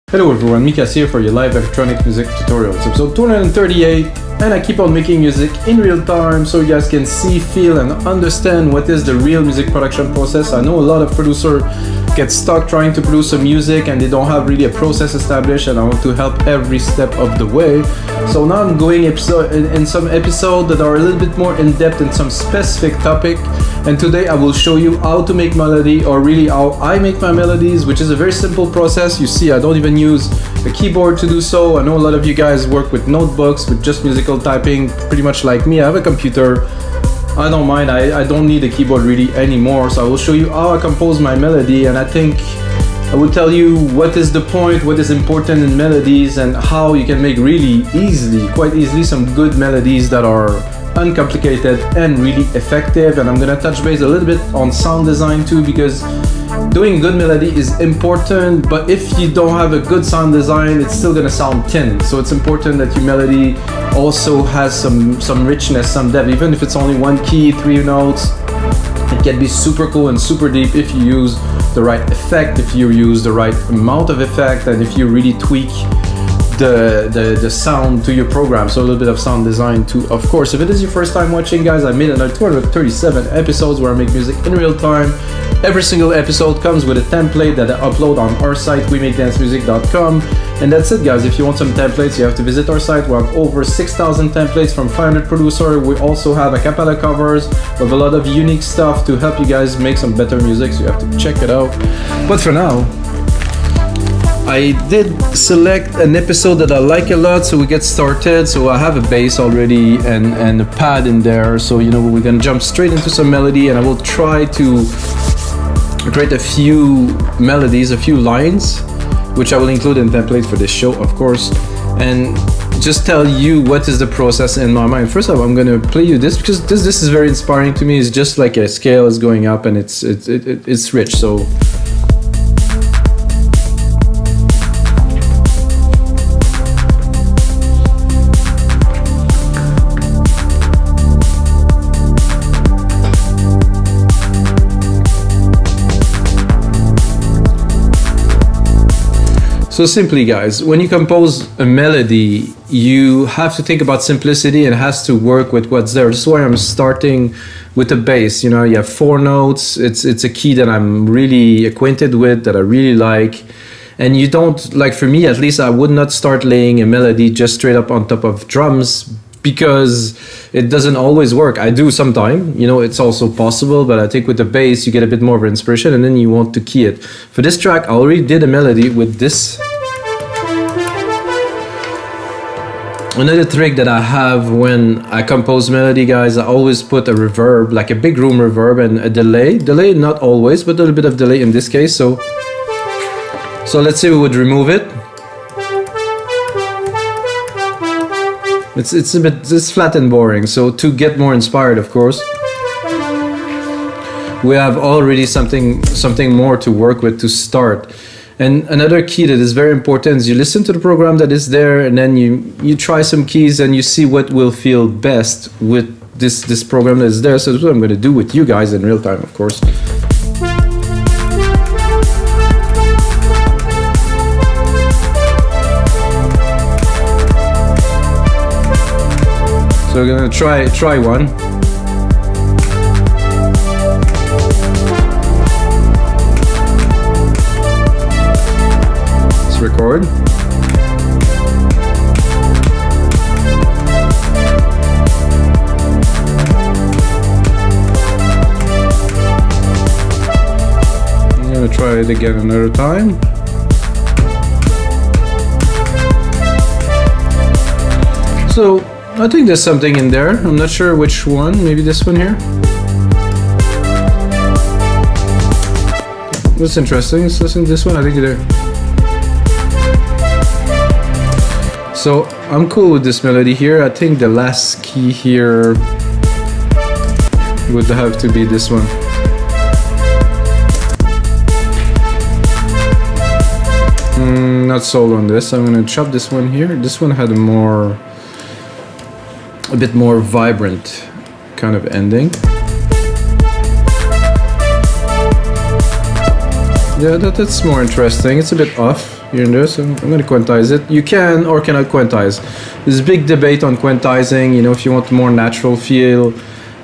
Hello everyone, Mikas here for your live electronic music tutorial. It's episode 238 and I keep on making music in real time so you guys can see, feel and understand what is the real music production process. I know a lot of producers get stuck trying to produce some music and they don't have really a process established, and I want to help every step of the way. So now I'm going in some episodes that are a little bit more in-depth in some specific topic, and today I will show you how to make melody, or really how I make my melodies, which is a very simple process. You see, I don't even use a keyboard to do so. I know a lot of you guys work with notebooks, with just musical typing, pretty much like me. I have a computer. I don't mind, I don't need a keyboard really anymore. So I will show you how I compose my melody, and I think I will tell you what is the point, what is important in melodies, and how you can make really easily, quite easily, some good melodies that are uncomplicated and really effective. And I'm gonna touch base a little bit on sound design too, because doing good melody is important, but if you don't have a good sound design, it's still gonna sound thin. So it's important that your melody also has some richness, some depth. Even if it's only one key, 3 notes, it can be super cool and super deep if you use the right effect, if you use the right amount of effect, and if you really tweak the sound to your program. So a little bit of sound design too, of course. If it is your first time watching, guys, I made another 237 episodes where I make music in real time. Every single episode comes with a template that I upload on our site, wemakedancemusic.com. And that's it, guys. If you want some templates, you have to visit our site. We have over 6,000 templates from 500 producers. We also have a cappella covers with a lot of unique stuff to help you guys make some better music, so you have to check it out. But for now, I did select an episode that I like a lot, so we get started. So I have a bass already and a pad in there, so you know we're gonna jump straight into some melody, and I will try to create a few melodies, a few lines, which I will include in template for this show, of course, and just tell you what is the process in my mind. First of all, I'm gonna play you this because this is very inspiring to me. It's just like a scale is going up, and it's rich. So. So simply, guys, when you compose a melody, you have to think about simplicity and it has to work with what's there. This is why I'm starting with the bass. You know, you have 4 notes. It's a key that I'm really acquainted with, that I really like. And you don't, like for me at least, I would not start laying a melody just straight up on top of drums, because it doesn't always work. I do sometime, you know, it's also possible, but I think with the bass you get a bit more of an inspiration and then you want to key it. For this track, I already did a melody with this. Another trick that I have when I compose melody, guys, I always put a reverb, like a big room reverb, and a delay. Delay, not always, but a little bit of delay in this case. So let's say we would remove it. It's flat and boring. So to get more inspired, of course, we have already something more to work with to start. And another key that is very important is you listen to the program that is there, and then you try some keys and you see what will feel best with this program that is there. So that's what I'm going to do with you guys in real time, of course. So we're gonna try one. Let's record. I'm gonna try it again another time. So I think there's something in there. I'm not sure which one. Maybe this one here. That's interesting. Let's listen to this one. I think there. So I'm cool with this melody here. I think the last key here would have to be this one. Not sold on this. I'm gonna chop this one here. This one had a bit more vibrant kind of ending. Yeah, that's more interesting. It's a bit off here and there, so I'm going to quantize it. You can or cannot quantize. There's a big debate on quantizing, you know, if you want more natural feel.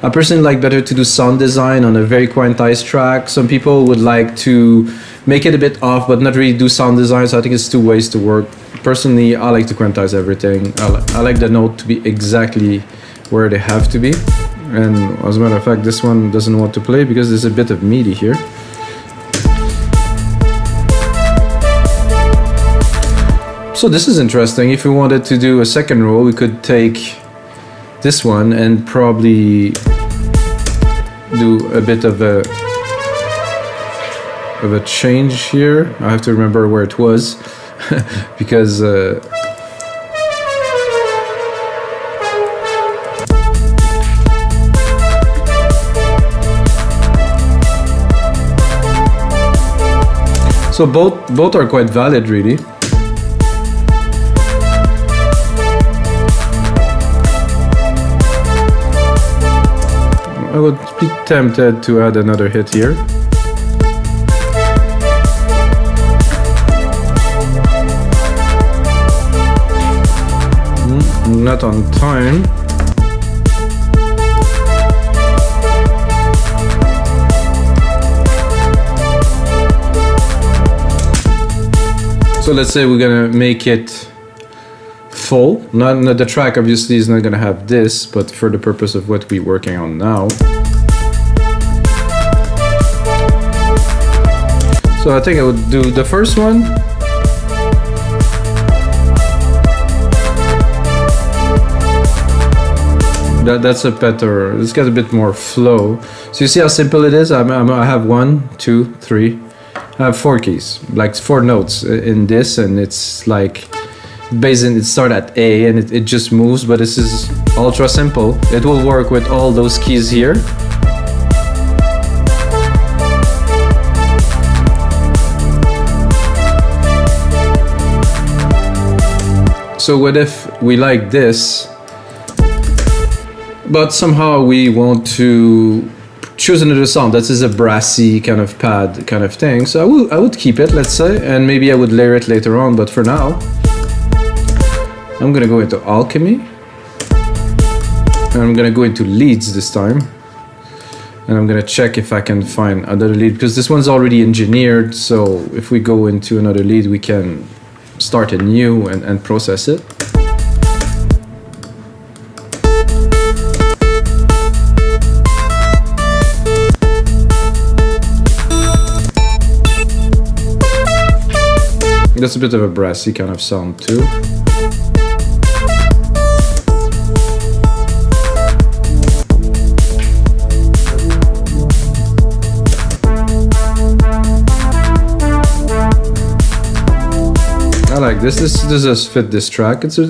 I personally like better to do sound design on a very quantized track. Some people would like to make it a bit off, but not really do sound design, so I think it's two ways to work. Personally, I like to quantize everything. I like the note to be exactly where they have to be. And as a matter of fact, this one doesn't want to play because there's a bit of MIDI here. So this is interesting. If we wanted to do a second roll, we could take this one and probably do a bit of a change here. I have to remember where it was because so both are quite valid, really. I would be tempted to add another hit here. Not on time. So let's say we're gonna make it full. Not the track obviously is not gonna have this, but for the purpose of what we're working on now. So I think I would do the first one. That's a better, it's got a bit more flow. So you see how simple it is? I have 1, 2, 3. I have 4 keys, like 4 notes in this, and it's like it starts at A and it just moves, but this is ultra simple. It will work with all those keys here. So what if we like this, but somehow we want to choose another sound that is a brassy kind of pad kind of thing? So I would keep it, let's say, and maybe I would layer it later on, but for now I'm gonna go into alchemy and I'm gonna go into leads this time, and I'm gonna check if I can find another lead because this one's already engineered. So if we go into another lead, we can start anew and process it. That's a bit of a brassy kind of sound too. I like this. This does fit this track. It's a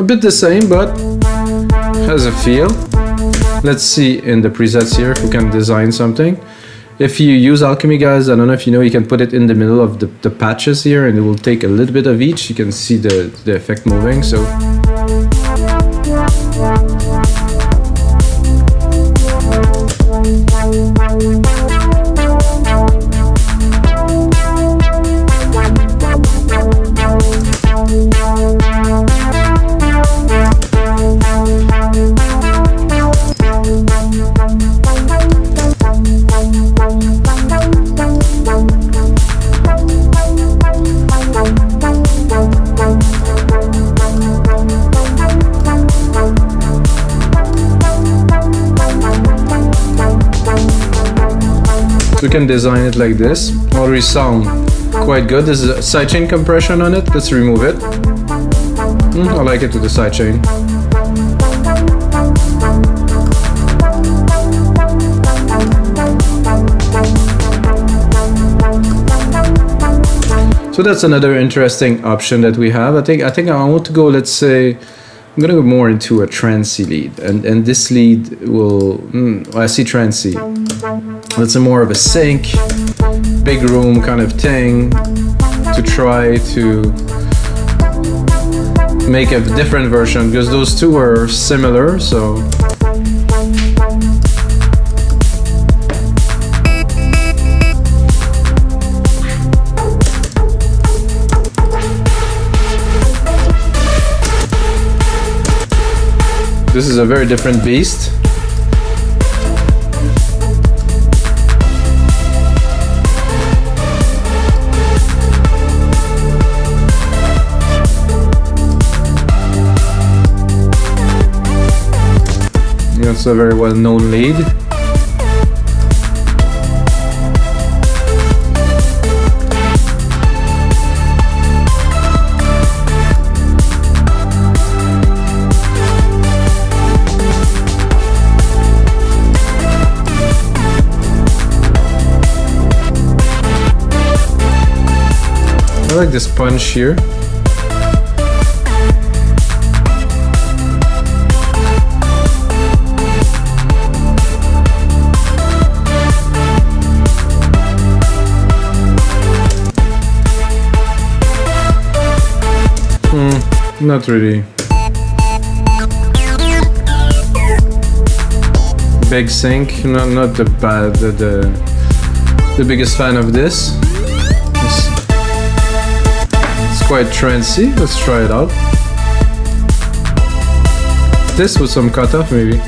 bit the same, but has a feel. Let's see in the presets here if we can design something. If you use Alchemy, guys, I don't know if you know, you can put it in the middle of the patches here, and it will take a little bit of each. You can see the effect moving. So we can design it like this. Already sound quite good. There's a sidechain compression on it. Let's remove it. I like it with the sidechain. So that's another interesting option that we have. I think I want to go, let's say, I'm gonna go more into a trancey lead, and this lead will, I see trancey. It's a more of a sync, big room kind of thing, to try to make a different version, because those two are similar, so. This is a very different beast. It's a very well-known lead. I like this punch here. Not really. Big sync, not the bad, the biggest fan of this. It's quite trancy. Let's try it out. This with some cutoff maybe.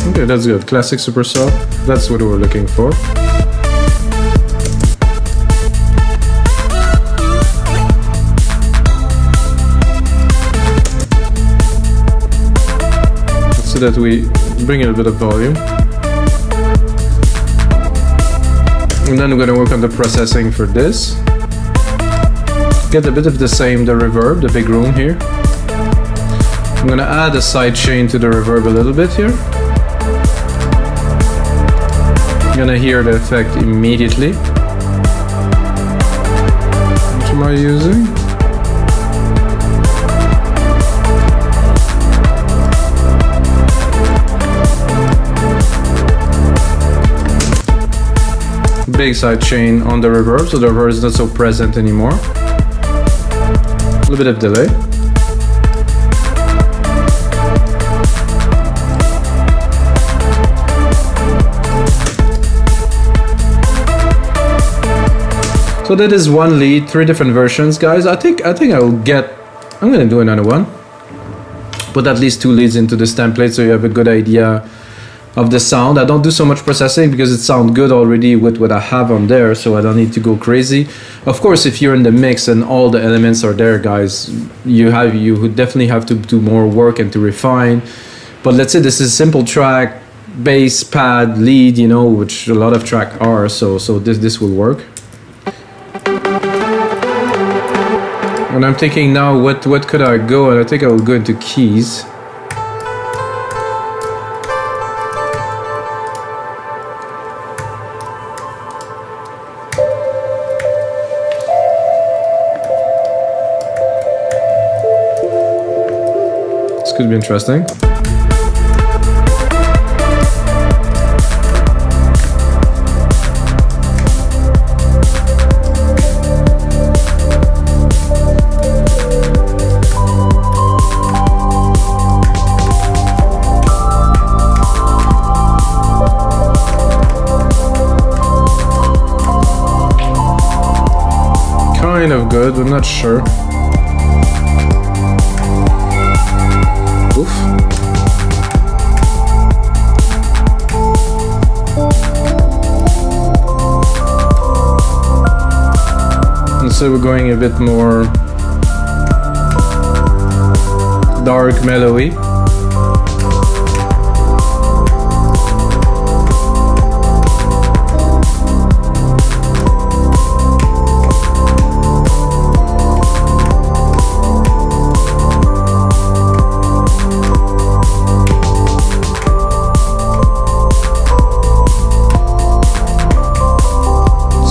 Okay, that's good. Classic super soft. That's what we were looking for. So that we bring in a bit of volume. And then we're going to work on the processing for this. Get a bit of the reverb, the big room here. I'm going to add a side chain to the reverb a little bit here. You're gonna hear the effect immediately. What am I using? Big side chain on the reverb, so the reverb is not so present anymore. A little bit of delay. So that is one lead, 3 different versions, guys. I think I'm gonna do another one. Put at least 2 leads into this template so you have a good idea of the sound. I don't do so much processing because it sounds good already with what I have on there, so I don't need to go crazy. Of course, if you're in the mix and all the elements are there, guys, you would definitely have to do more work and to refine. But let's say this is a simple track, bass, pad, lead, you know, which a lot of tracks are, so this will work. And I'm thinking now, what could I go? And I think I will go into keys. This could be interesting. Kind of good, I'm not sure. Oof. And so we're going a bit more dark mellowy.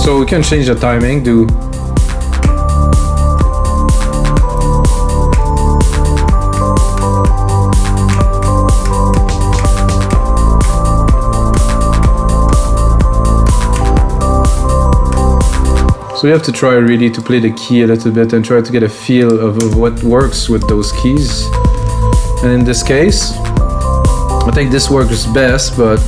So we can change the timing, do So you have to try really to play the key a little bit and try to get a feel of what works with those keys. And in this case, I think this works best, but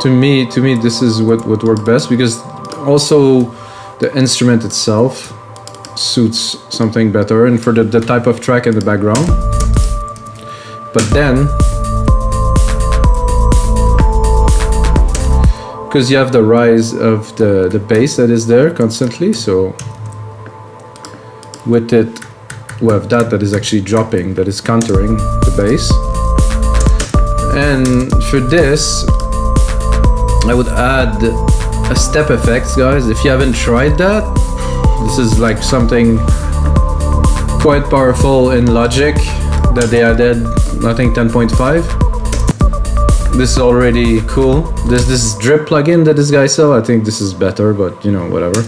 to me this is what worked best, because also the instrument itself suits something better and for the type of track in the background. But then, because you have the rise of the bass that is there constantly, so with it we have that is actually dropping, that is countering the bass. And for this I would add a step effect, guys. If you haven't tried that, this is like something quite powerful in Logic that they added, I think 10.5. This is already cool. This drip plugin that this guy sell, I think this is better, but you know, whatever.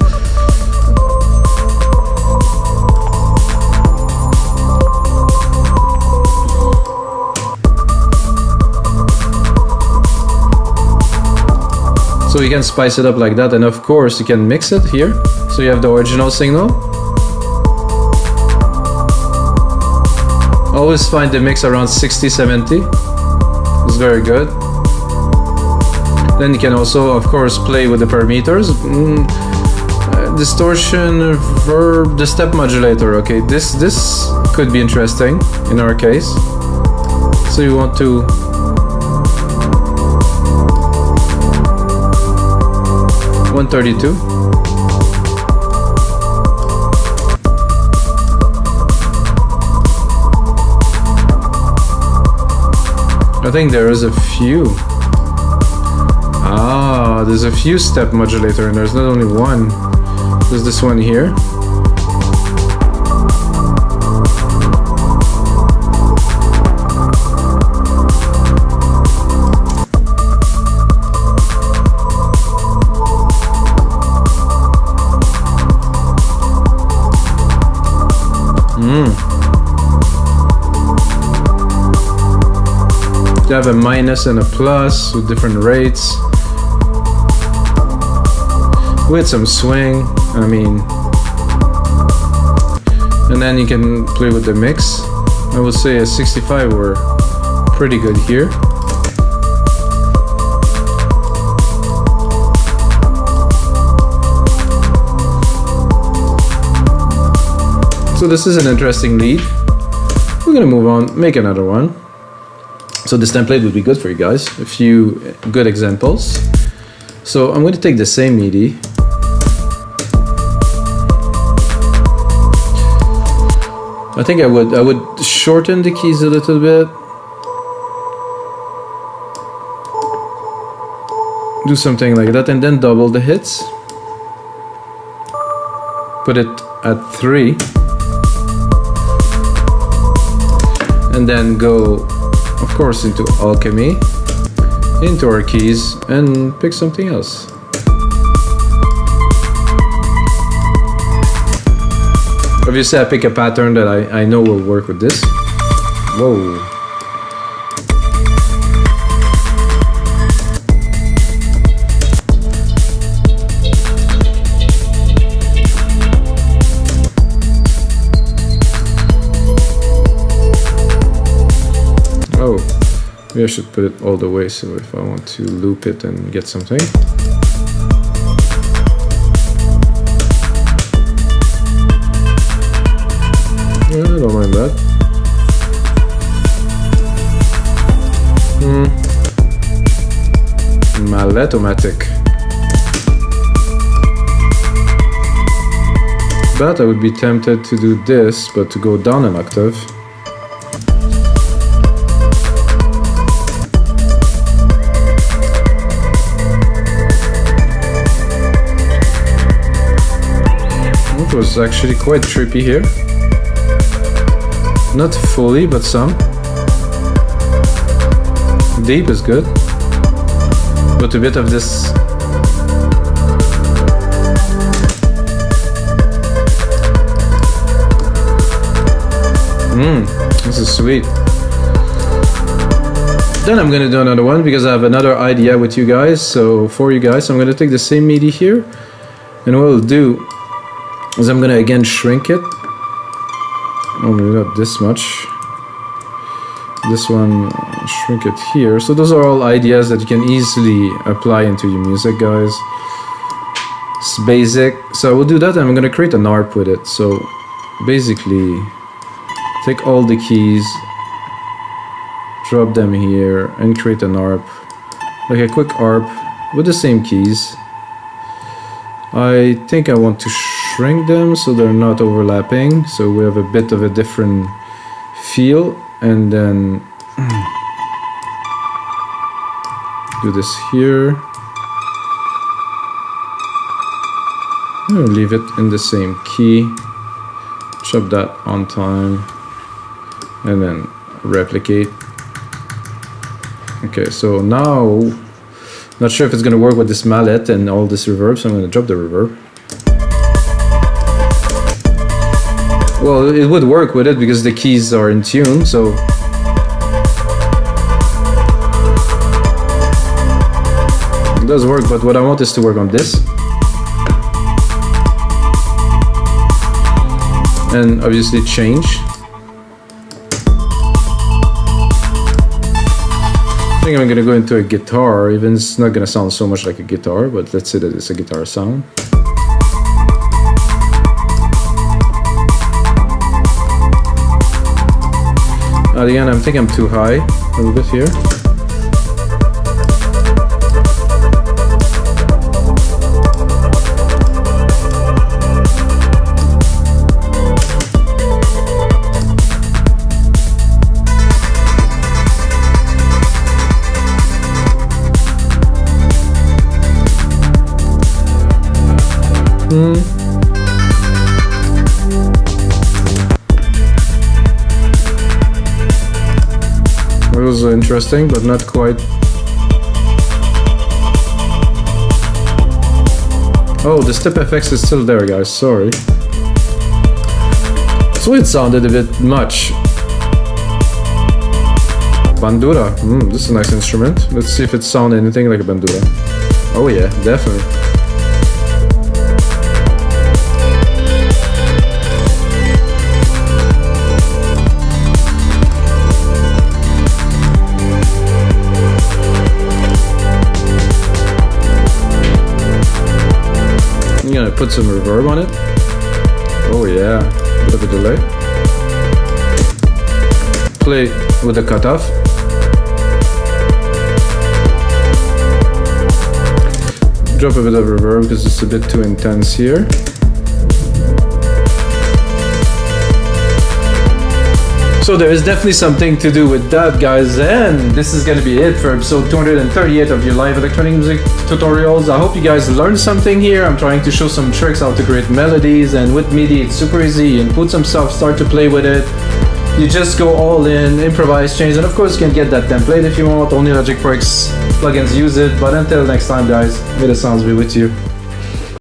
So you can spice it up like that, and of course you can mix it here. So you have the original signal. Always find the mix around 60-70. It's very good. Then you can also, of course, play with the parameters. Distortion, reverb, the step modulator. Okay, this could be interesting in our case. So you want to $132. I think there is a few. There's a few step modulator, and there's not only one. There's this one here. You have a minus and a plus with different rates, with some swing, I mean, and then you can play with the mix. I would say a 65 were pretty good here. So this is an interesting lead. We're gonna move on, make another one. So this template would be good for you guys. A few good examples. So I'm going to take the same MIDI. I think I would shorten the keys a little bit. Do something like that, and then double the hits. Put it at 3. And then go, of course, into Alchemy, into our keys, and pick something else. Obviously I pick a pattern that I know will work with this. Whoa. Maybe I should put it all the way, so if I want to loop it and get something. Yeah, I don't mind that. Mallet-o-matic. But I would be tempted to do this, but to go down an octave. It was actually quite trippy here. Not fully, but some. Deep is good. But a bit of this This is sweet. Then I'm gonna do another one because I have another idea with you guys. So for you guys, I'm gonna take the same MIDI here, and what I'll do is I'm gonna again shrink it. Only not this much. This one, shrink it here. So those are all ideas that you can easily apply into your music, guys. It's basic. So I will do that, and I'm gonna create an ARP with it. So basically, take all the keys, drop them here, and create an ARP, like a quick ARP with the same keys. I think I want to shrink them so they're not overlapping, so we have a bit of a different feel, and then do this here. I'm gonna leave it in the same key, chop that on time, and then replicate. Okay, so now, not sure if it's gonna work with this mallet and all this reverb, so I'm gonna drop the reverb. Well, it would work with it because the keys are in tune, so. It does work, but what I want is to work on this. And obviously change. I think I'm gonna go into a guitar, even it's not gonna sound so much like a guitar, but let's say that it's a guitar sound. Again, I think I'm too high a little bit here. It was interesting, but not quite. Oh, the step FX is still there, guys, sorry. So it sounded a bit much. Bandura, this is a nice instrument. Let's see if it sounds anything like a bandura. Oh yeah, definitely. I'm gonna put some reverb on it. Oh yeah, a bit of a delay. Play with the cutoff. Drop a bit of reverb because it's a bit too intense here. So there is definitely something to do with that, guys, and this is gonna be it for episode 238 of your live electronic music tutorials. I hope you guys learned something here. I'm trying to show some tricks how to create melodies, and with MIDI it's super easy. You input some stuff, start to play with it. You just go all in, improvise, change, and of course you can get that template if you want. Only Logic Pro X plugins use it, but until next time, guys, may the sounds be with you.